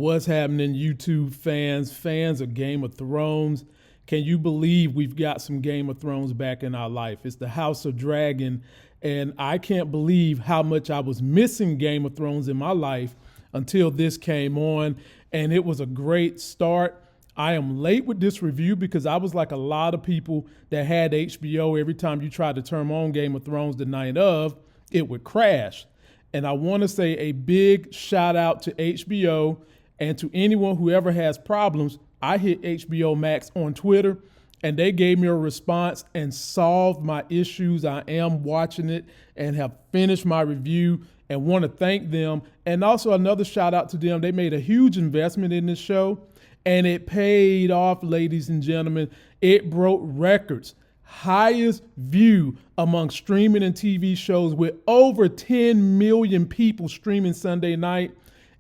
What's happening, YouTube fans of Game of Thrones? Can you believe we've got some Game of Thrones back in our life? It's the House of Dragon, and I can't believe how much I was missing Game of Thrones in my life until this came on, and it was a great start. I am late with this review because I was like a lot of people that had HBO. Every time you tried to turn on Game of Thrones the night of, it would crash. And I want to say a big shout out to HBO and to anyone who ever has problems. I hit HBO Max on Twitter and they gave me a response and solved my issues. I am watching it and have finished my review and want to thank them. And also another shout out to them. They made a huge investment in this show and it paid off, ladies and gentlemen. It broke records. Highest view among streaming and TV shows with over 10 million people streaming Sunday night.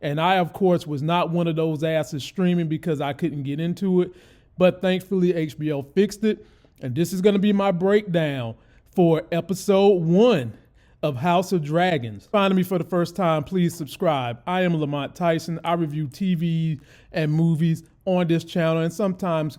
And I, of course, was not one of those asses streaming because I couldn't get into it. But thankfully, HBO fixed it. And this is going to be my breakdown for episode 1 of House of Dragons. Finding me for the first time, please subscribe. I am Lamont Tyson. I review TV and movies on this channel and sometimes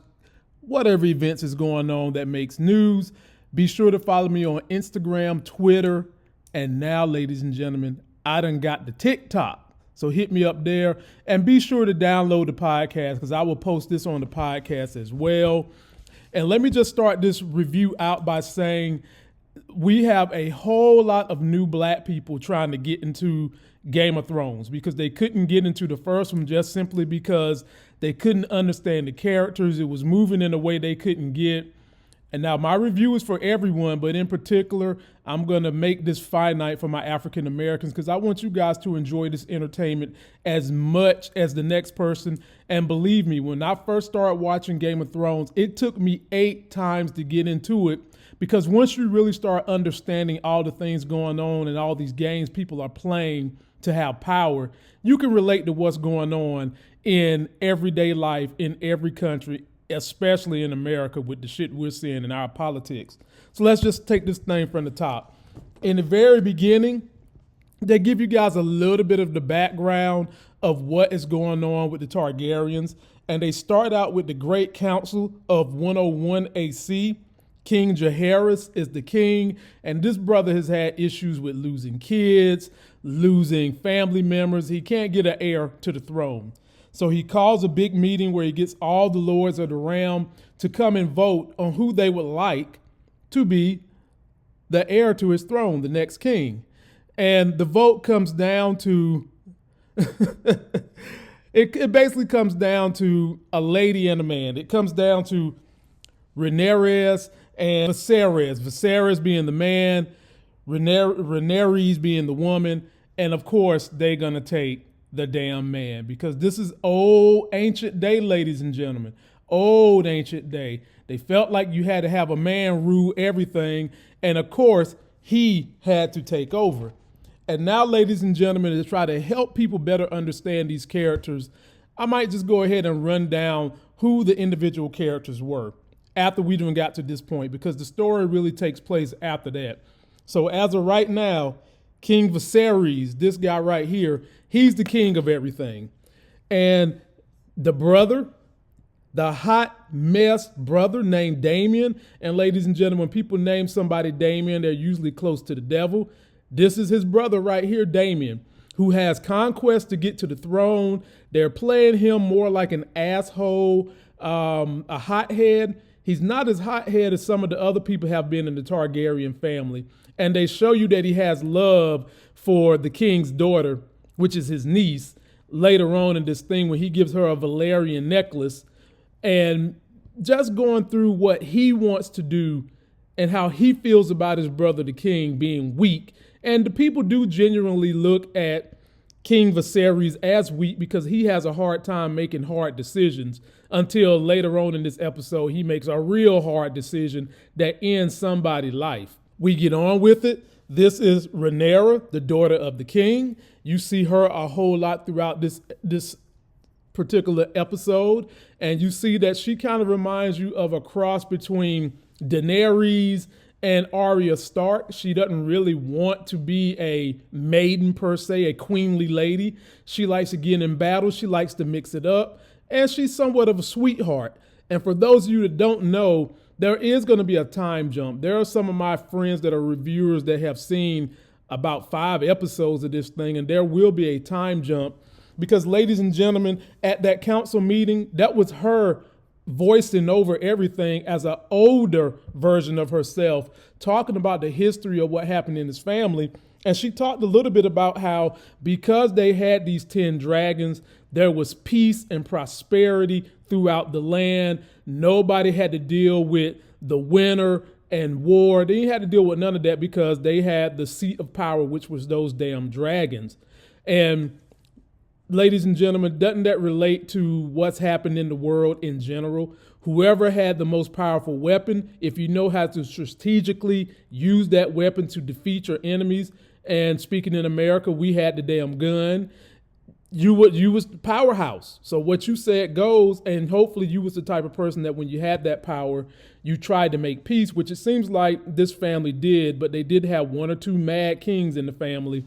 whatever events is going on that makes news. Be sure to follow me on Instagram, Twitter, and now, ladies and gentlemen, I done got the TikTok. So hit me up there and be sure to download the podcast because I will post this on the podcast as well. And let me just start this review out by saying we have a whole lot of new black people trying to get into Game of Thrones because they couldn't get into the first one just simply because they couldn't understand the characters. It was moving in a way they couldn't get. And now my review is for everyone, but in particular, I'm going to make this finite for my African Americans because I want you guys to enjoy this entertainment as much as the next person. And believe me, when I first started watching Game of Thrones, it took me 8 times to get into it because once you really start understanding all the things going on and all these games people are playing to have power, you can relate to what's going on in everyday life in every country, especially in America with the shit we're seeing in our politics. So let's just take this thing from the top. In the very beginning, they give you guys a little bit of the background of what is going on with the Targaryens. And they start out with the Great Council of 101 AC. King Jaehaerys is the king. And this brother has had issues with losing kids, losing family members. He can't get an heir to the throne. So he calls a big meeting where he gets all the lords of the realm to come and vote on who they would like to be the heir to his throne, the next king. And the vote comes down to, it basically comes down to a lady and a man. It comes down to Rhaenyra and Viserys. Viserys being the man, Rhaenyra being the woman. And of course, they're going to take the damn man because this is old ancient day, ladies and gentlemen. Old ancient day. They felt like you had to have a man rule everything. And of course, he had to take over. And now, ladies and gentlemen, to try to help people better understand these characters, I might just go ahead and run down who the individual characters were after we even got to this point, because the story really takes place after that. So as of right now, King Viserys, this guy right here, he's the king of everything. And the brother, the hot mess brother named Daemon, and ladies and gentlemen, when people name somebody Daemon, they're usually close to the devil. This is his brother right here, Daemon, who has conquest to get to the throne. They're playing him more like an asshole, a hothead. He's not as hothead as some of the other people have been in the Targaryen family. And they show you that he has love for the king's daughter, which is his niece, later on in this thing when he gives her a Valerian necklace. And just going through what he wants to do and how he feels about his brother, the king, being weak. And the people do genuinely look at King Viserys as weak because he has a hard time making hard decisions until later on in this episode, he makes a real hard decision that ends somebody's life. We get on with it. This is Rhaenyra, the daughter of the king. You see her a whole lot throughout this particular episode, and you see that she kind of reminds you of a cross between Daenerys and Arya Stark. She doesn't really want to be a maiden per se, a queenly lady. She likes to get in battle. She likes to mix it up. And she's somewhat of a sweetheart. And for those of you that don't know, there is going to be a time jump. There are some of my friends that are reviewers that have seen about 5 episodes of this thing, and there will be a time jump because, ladies and gentlemen, at that council meeting, that was her voicing over everything as an older version of herself, talking about the history of what happened in his family. And she talked a little bit about how because they had these 10 dragons, there was peace and prosperity throughout the land. Nobody had to deal with the winter and war. They didn't have to deal with none of that because they had the seat of power, which was those damn dragons. And ladies and gentlemen, doesn't that relate to what's happened in the world in general? Whoever had the most powerful weapon, if you know how to strategically use that weapon to defeat your enemies, and speaking in America, we had the damn gun, you was the powerhouse. So what you said goes, and hopefully you was the type of person that when you had that power, you tried to make peace, which it seems like this family did, but they did have 1 or 2 mad kings in the family.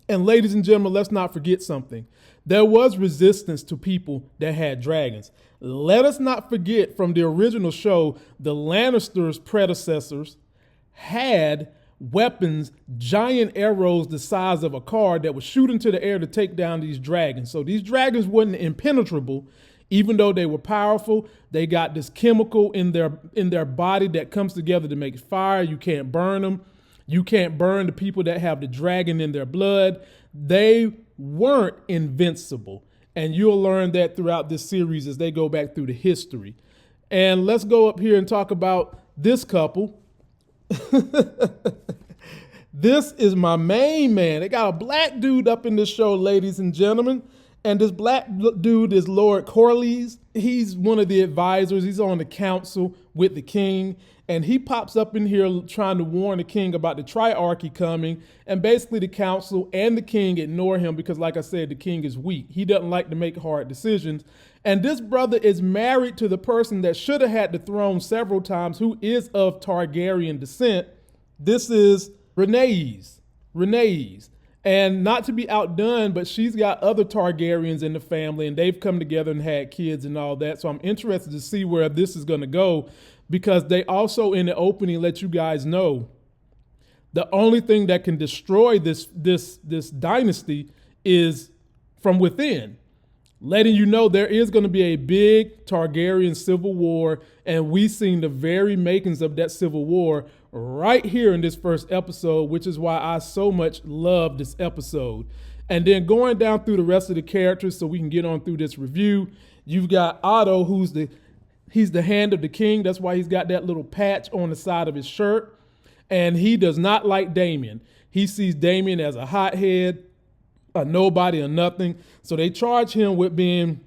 And ladies and gentlemen, let's not forget something. There was resistance to people that had dragons. Let us not forget from the original show, the Lannisters' predecessors had weapons, giant arrows the size of a car that would shoot into the air to take down these dragons. So these dragons wasn't impenetrable, even though they were powerful. They got this chemical in their body that comes together to make fire. You can't burn them. You can't burn the people that have the dragon in their blood. They weren't invincible. And you'll learn that throughout this series as they go back through the history. And let's go up here and talk about this couple. This is my main man. They got a black dude up in this show, ladies and gentlemen. And this black dude is Lord Corlys. He's one of the advisors. He's on the council with the king. And he pops up in here trying to warn the king about the triarchy coming. And basically the council and the king ignore him because, like I said, the king is weak. He doesn't like to make hard decisions. And this brother is married to the person that should have had the throne several times, who is of Targaryen descent. This is Rhaenyra. And not to be outdone, but she's got other Targaryens in the family, and they've come together and had kids and all that. So I'm interested to see where this is going to go, because they also in the opening let you guys know the only thing that can destroy this dynasty is from within, letting you know there is going to be a big Targaryen civil war, and we've seen the very makings of that civil war right here in this first episode, which is why I so much love this episode. And then going down through the rest of the characters so we can get on through this review, you've got Otto, he's the hand of the king. That's why he's got that little patch on the side of his shirt. And he does not like Daemon. He sees Daemon as a hothead, a nobody, a nothing. So they charge him with being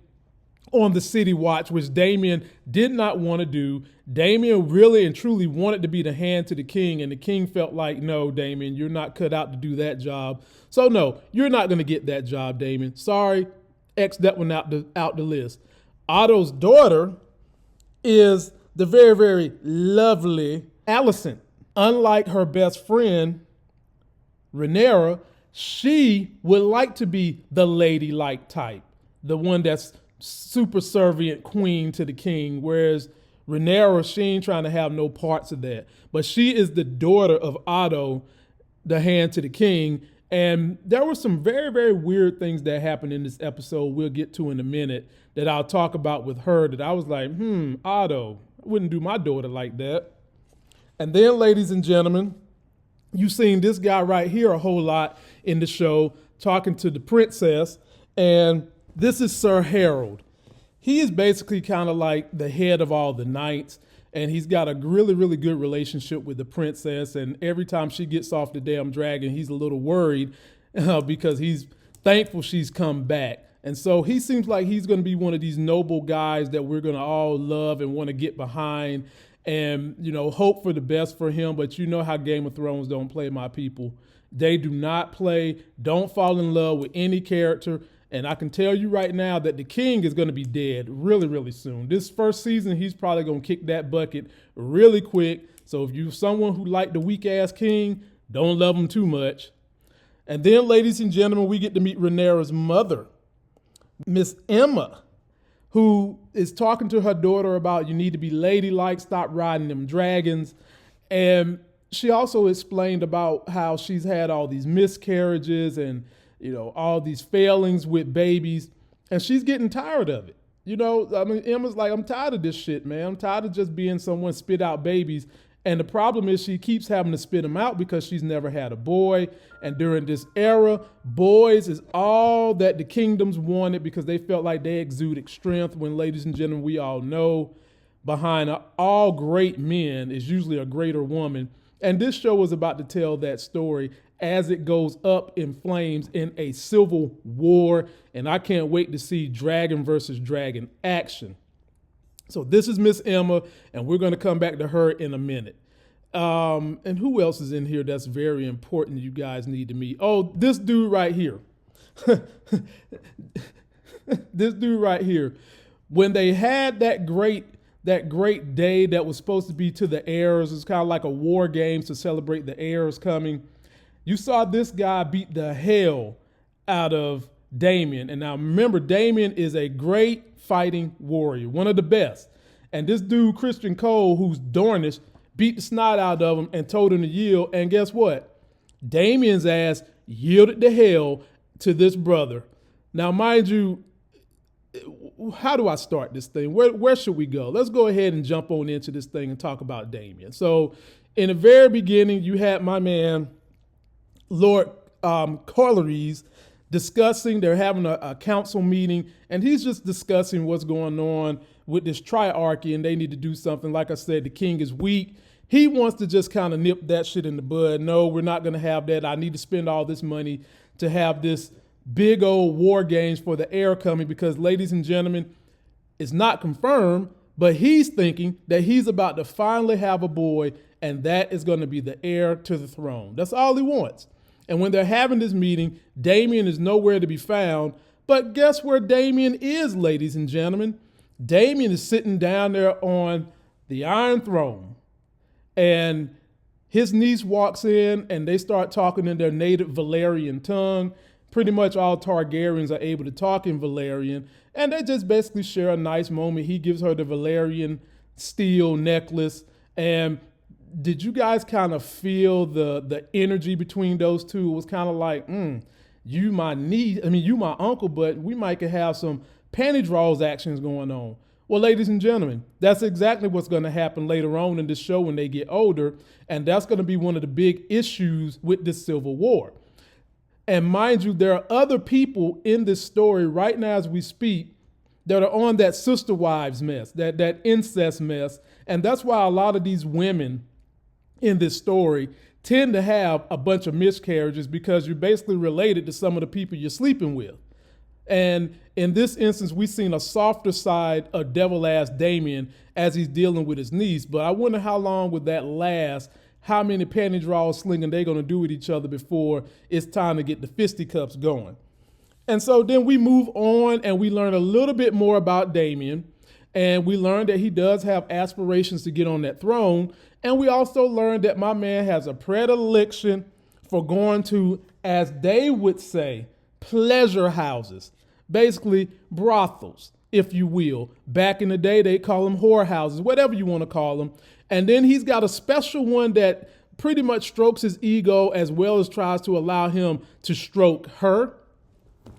on the city watch, which Daemon did not want to do. Daemon really and truly wanted to be the hand to the king, and the king felt like, no, Daemon, you're not cut out to do that job. So no, you're not going to get that job, Daemon. Sorry, X that one out the list. Otto's daughter is the very, very lovely Alicent. Unlike her best friend, Rhaenyra, she would like to be the ladylike type, the one that's super servient queen to the king, whereas Rhaenyra, she ain't trying to have no parts of that. But she is the daughter of Otto, the hand to the king. And there were some very, very weird things that happened in this episode we'll get to in a minute that I'll talk about with her that I was like, Otto, I wouldn't do my daughter like that. And then, ladies and gentlemen, you've seen this guy right here a whole lot in the show talking to the princess. And this is Sir Harold. He is basically kind of like the head of all the knights, and he's got a really, really good relationship with the princess. And every time she gets off the damn dragon, he's a little worried because he's thankful she's come back. And so he seems like he's going to be one of these noble guys that we're going to all love and want to get behind and, hope for the best for him. But you know how Game of Thrones don't play, my people. They do not play, don't fall in love with any character And I can tell you right now that the king is going to be dead really, really soon. This first season, he's probably going to kick that bucket really quick. So if you're someone who liked the weak-ass king, don't love him too much. And then, ladies and gentlemen, we get to meet Rhaenyra's mother, Miss Emma, who is talking to her daughter about you need to be ladylike, stop riding them dragons. And she also explained about how she's had all these miscarriages and, all these failings with babies, and she's getting tired of it. Emma's like, I'm tired of this shit, man. I'm tired of just being someone spit out babies. And the problem is she keeps having to spit them out because she's never had a boy. And during this era, boys is all that the kingdoms wanted because they felt like they exuded strength when, ladies and gentlemen, we all know behind all great men is usually a greater woman. And this show was about to tell that story as it goes up in flames in a civil war. And I can't wait to see dragon versus dragon action. So this is Miss Emma, and we're going to come back to her in a minute. And who else is in here that's very important you guys need to meet? Oh, this dude right here. This dude right here. When they had that great day that was supposed to be to the heirs, it's kind of like a war game to celebrate the heirs coming. You saw this guy beat the hell out of Daemon. And now remember, Daemon is a great fighting warrior, one of the best. And this dude, Christian Cole, who's Dornish, beat the snot out of him and told him to yield. And guess what? Damien's ass yielded to hell to this brother. Now, mind you, how do I start this thing? Where should we go? Let's go ahead and jump on into this thing and talk about Daemon. So in the very beginning, you had my man, Lord Corleys, discussing, they're having a council meeting, and he's just discussing what's going on with this triarchy, and they need to do something. Like I said, the king is weak. He wants to just kind of nip that shit in the bud. No, we're not going to have that. I need to spend all this money to have this big old war games for the heir coming because, ladies and gentlemen, it's not confirmed, but he's thinking that he's about to finally have a boy, and that is going to be the heir to the throne. That's all he wants. And when they're having this meeting, Daemon is nowhere to be found. But guess where Daemon is, ladies and gentlemen? Daemon is sitting down there on the Iron Throne. And his niece walks in and they start talking in their native Valyrian tongue. Pretty much all Targaryens are able to talk in Valyrian. And they just basically share a nice moment. He gives her the Valyrian steel necklace. And did you guys kind of feel the energy between those two? It was kind of like, you my niece, you my uncle, but we might could have some panty draws actions going on. Well, ladies and gentlemen, that's exactly what's going to happen later on in this show when they get older. And that's going to be one of the big issues with this civil war. And mind you, there are other people in this story right now as we speak that are on that sister wives mess, that incest mess. And that's why a lot of these women in this story tend to have a bunch of miscarriages because you're basically related to some of the people you're sleeping with. And in this instance, we've seen a softer side of devil-ass Daemon as he's dealing with his niece. But I wonder how long would that last? How many panty draws slinging they're going to do with each other before it's time to get the fisticuffs going. And so then we move on and we learn a little bit more about Daemon. And we learn that he does have aspirations to get on that throne. And we also learned that my man has a predilection for going to, as they would say, pleasure houses, basically brothels, if you will. Back in the day, they call them whorehouses, whatever you want to call them. And then he's got a special one that pretty much strokes his ego as well as tries to allow him to stroke her.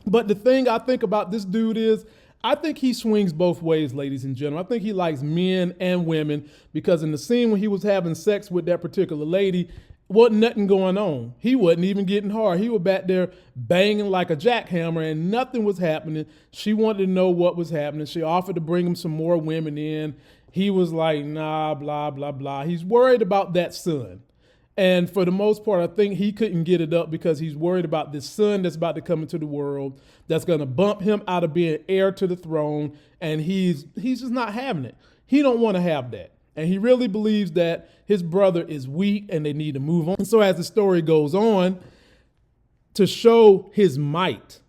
But the thing I think about this dude is, I think he swings both ways, ladies and gentlemen. I think he likes men and women because in the scene when he was having sex with that particular lady, wasn't nothing going on. He wasn't even getting hard. He was back there banging like a jackhammer and nothing was happening. She wanted to know what was happening. She offered to bring him some more women in. He was like, nah, blah, blah, blah. He's worried about that son. And for the most part, I think he couldn't get it up because he's worried about this son that's about to come into the world that's going to bump him out of being heir to the throne. And he's just not having it. He don't want to have that. And he really believes that his brother is weak and they need to move on. And so as the story goes on, to show his might,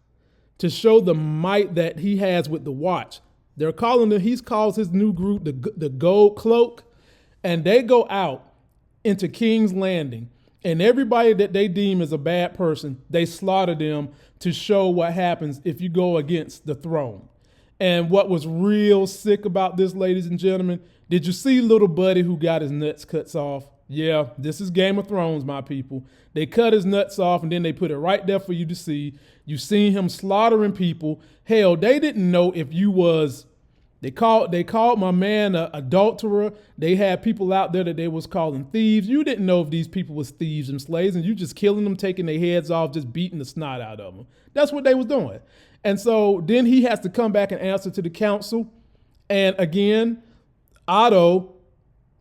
to show the might that he has with the watch. They're calling him, he calls his new group the Gold Cloak, and they go out into King's Landing, and everybody that they deem as a bad person, they slaughter them to show what happens if you go against the throne. And what was real sick about this, ladies and gentlemen, did you see little buddy who got his nuts cut off? Yeah, this is Game of Thrones, my people. They cut his nuts off and then they put it right there for you to see. You seen him slaughtering people. Hell, they didn't know if you was, they called my man a adulterer. They had people out there that they was calling thieves. You didn't know if these people was thieves and slaves, and you just killing them, taking their heads off, just beating the snot out of them. That's what they was doing. And so then he has to come back and answer to the council. And again, Otto,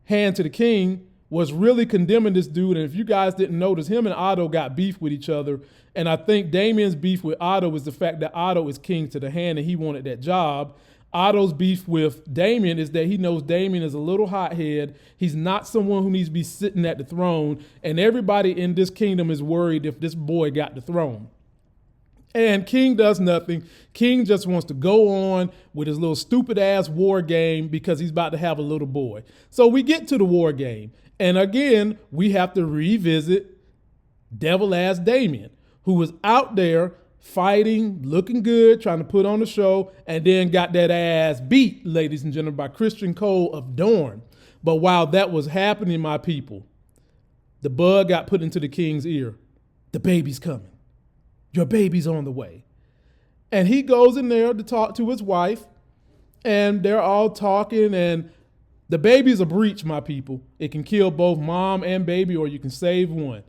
hand to the king, was really condemning this dude. And if you guys didn't notice, him and Otto got beef with each other. And I think Daemon's beef with Otto is the fact that Otto is king to the hand and he wanted that job. Otto's beef with Daemon is that he knows Daemon is a little hothead. He's not someone who needs to be sitting at the throne. And everybody in this kingdom is worried if this boy got the throne. And King does nothing. King just wants to go on with his little stupid ass war game because he's about to have a little boy. So we get to the war game. And again, we have to revisit devil ass Daemon, who was out there fighting, looking good, trying to put on a show, and then got that ass beat, ladies and gentlemen, by Christian Cole of Dorne. But while that was happening, my people, the bug got put into the king's ear. The baby's coming. Your baby's on the way. And he goes in there to talk to his wife, and they're all talking, and the baby's a breach, my people. It can kill both mom and baby, or you can save one.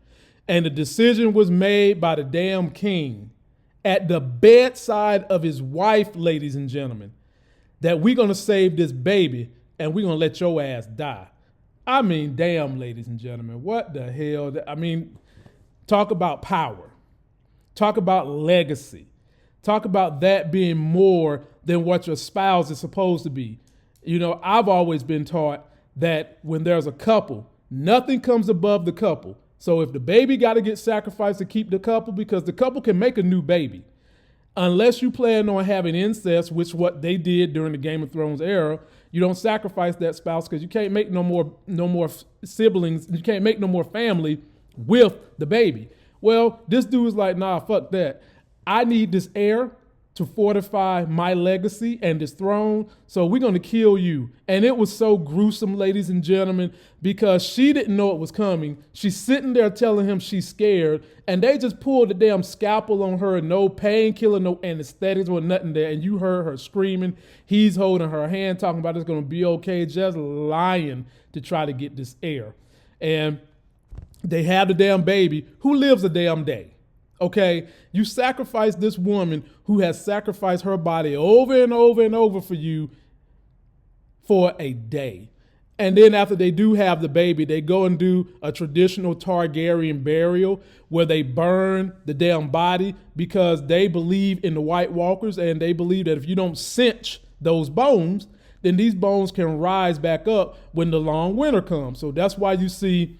And the decision was made by the damn king at the bedside of his wife, ladies and gentlemen, that we're going to save this baby and we're going to let your ass die. I mean, damn, ladies and gentlemen, what the hell? I mean, talk about power. Talk about legacy. Talk about that being more than what your spouse is supposed to be. You know, I've always been taught that when there's a couple, nothing comes above the couple. So if the baby got to get sacrificed to keep the couple, because the couple can make a new baby, unless you plan on having incest, which what they did during the Game of Thrones era, you don't sacrifice that spouse because you can't make no more siblings. You can't make no more family with the baby. Well, this dude is like, nah, fuck that. I need this heir to fortify my legacy and this throne, so we're going to kill you. And it was so gruesome, ladies and gentlemen, because she didn't know it was coming. She's sitting there telling him she's scared, and they just pulled the damn scalpel on her, no painkiller, no anesthetics or nothing there, and you heard her screaming. He's holding her hand, talking about it's going to be okay, just lying to try to get this heir. And they have the damn baby who lives a damn day. Okay, you sacrifice this woman who has sacrificed her body over and over and over for you for a day. And then after they do have the baby, they go and do a traditional Targaryen burial where they burn the damn body because they believe in the White Walkers, and they believe that if you don't cinch those bones, then these bones can rise back up when the long winter comes. So that's why you see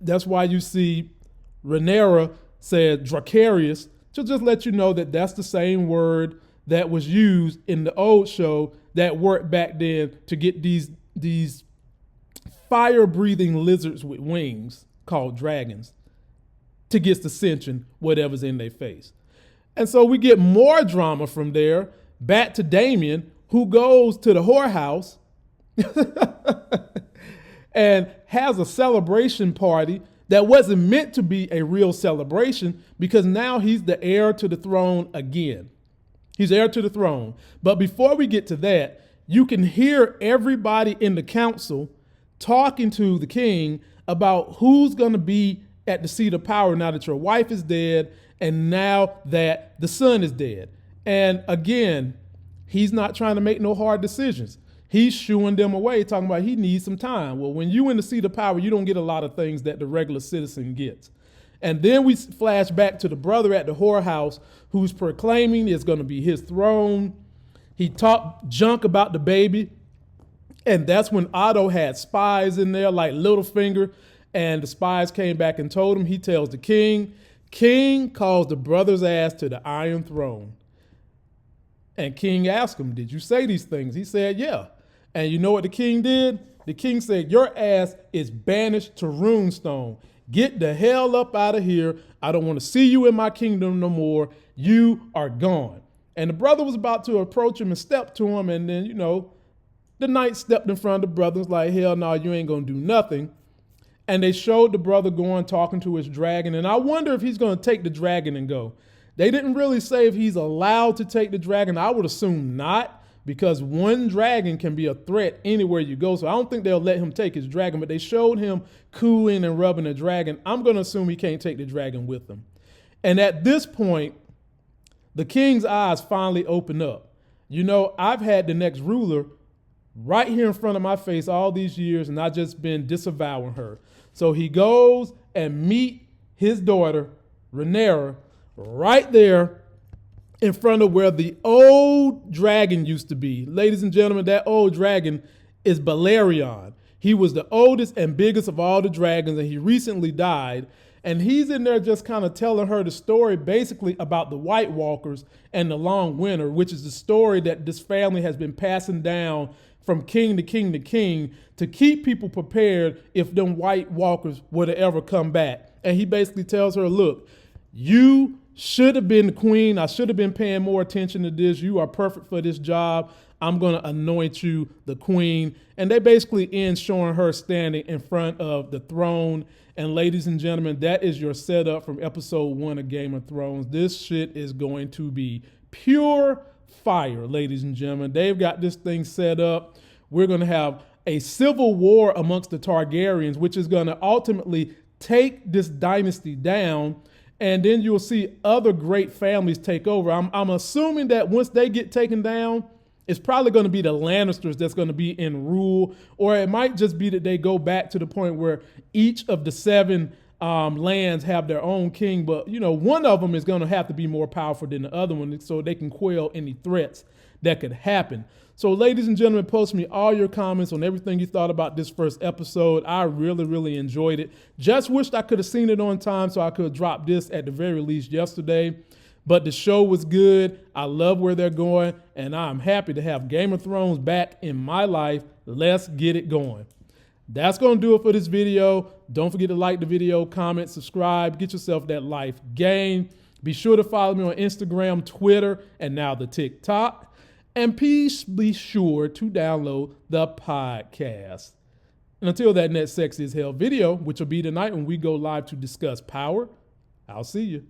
Rhaenyra said Dracarius, to just let you know that that's the same word that was used in the old show that worked back then to get these fire-breathing lizards with wings called dragons to get the ascension, whatever's in their face. And so we get more drama from there, back to Daemon, who goes to the whorehouse and has a celebration party that wasn't meant to be a real celebration, because now he's the heir to the throne again. He's heir to the throne. But before we get to that, you can hear everybody in the council talking to the king about who's going to be at the seat of power now that your wife is dead and now that the son is dead. And again, he's not trying to make no hard decisions. He's shooing them away, talking about he needs some time. Well, when you in the seat of power, you don't get a lot of things that the regular citizen gets. And then we flash back to the brother at the whorehouse who's proclaiming it's going to be his throne. He talked junk about the baby. And that's when Otto had spies in there like Littlefinger. And the spies came back and told him. He tells the king. King calls the brother's ass to the Iron Throne. And King asked him, did you say these things? He said, yeah. And you know what the king did? The king said, your ass is banished to Runestone. Get the hell up out of here. I don't want to see you in my kingdom no more. You are gone. And the brother was about to approach him and step to him. And then, the knight stepped in front of the brother. Was like, hell no, you ain't going to do nothing. And they showed the brother going, talking to his dragon. And I wonder if he's going to take the dragon and go. They didn't really say if he's allowed to take the dragon. I would assume not, because one dragon can be a threat anywhere you go. So I don't think they'll let him take his dragon, but they showed him cooing and rubbing the dragon. I'm going to assume he can't take the dragon with him. And at this point, the king's eyes finally open up. I've had the next ruler right here in front of my face all these years, and I've just been disavowing her. So he goes and meet his daughter, Rhaenyra, right there in front of where the old dragon used to be. Ladies and gentlemen, that old dragon is Balerion. He was the oldest and biggest of all the dragons, and he recently died. And he's in there just kind of telling her the story basically about the White Walkers and the Long Winter, which is the story that this family has been passing down from king to king to king to keep people prepared if them White Walkers were to ever come back. And he basically tells her, look, you should have been the queen. I should have been paying more attention to this. You are perfect for this job. I'm going to anoint you the queen. And they basically end showing her standing in front of the throne. And ladies and gentlemen, that is your setup from episode 1 of Game of Thrones. This shit is going to be pure fire, ladies and gentlemen. They've got this thing set up. We're going to have a civil war amongst the Targaryens, which is going to ultimately take this dynasty down. And then you'll see other great families take over. I'm assuming that once they get taken down, it's probably going to be the Lannisters that's going to be in rule, or it might just be that they go back to the point where each of the 7 lands have their own king. But, one of them is going to have to be more powerful than the other one so they can quell any threats that could happen. So, ladies and gentlemen, post me all your comments on everything you thought about this first episode. I really, really enjoyed it. Just wished I could have seen it on time so I could have dropped this at the very least yesterday. But the show was good. I love where they're going, and I'm happy to have Game of Thrones back in my life. Let's get it going. That's going to do it for this video. Don't forget to like the video, comment, subscribe, get yourself that life game. Be sure to follow me on Instagram, Twitter, and now the TikTok. And please be sure to download the podcast. And until that next Sexy as Hell video, which will be tonight when we go live to discuss power, I'll see you.